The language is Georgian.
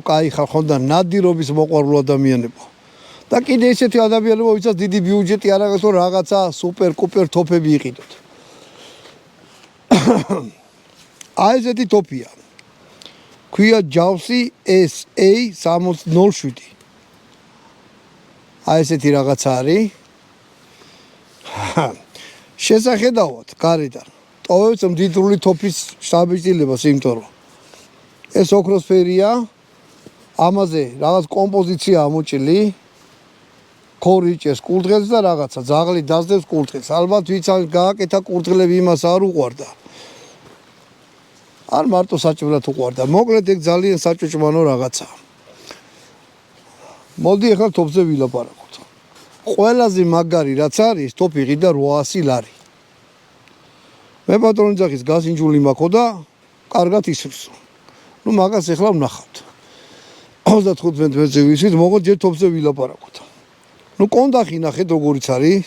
კაი ხალხონდა ნადირობის მოყვარულ ადამიანებო. და კიდე ესეთი ადამიანებო, ვისაც დიდი ბიუჯეტი არ აქვს, რომ რაღაცა სუპერ კუპერ თოფები იყიდოთ. აი ესეთი თოფია. ქვია ჯავსი SA 607. აი ესეთი რაღაცა არის. შესახედავად, გარედან. ტოვებს მდიდრული თოფის შთაბეჭდილებას, იმიტომ რომ ეს ოქროსფერია, ამაზე რაღაც კომპოზიცია ამოჭილი, ქორიჭეს კურდღელს და რაღაცა ძაღლი დაძდებს კურდღელს. ალბათ ვიც გააკეთა კურდღლები იმას არ უყვარდა. არ მარტო საჭმელად უყვარდა. მოკლედ ეგ ძალიან საჭუჭმანო რაღაცა. მოდი ახლა თოფზე ვილაპარაკოთ. ყველაზე მაგარი რაც არის, თოფი ღირდა 800 ლარი. მე პატრონი ძახის გასინჯული მაქვს და კარგად ისრსო. ნუ მაგას ახლა ვნახავთ. 35 მეტრზე ვისვით, მოგოთ ჯერ თოფზე ვილაპარაკოთ. ნუ კონდახი ნახეთ როგორიც არის.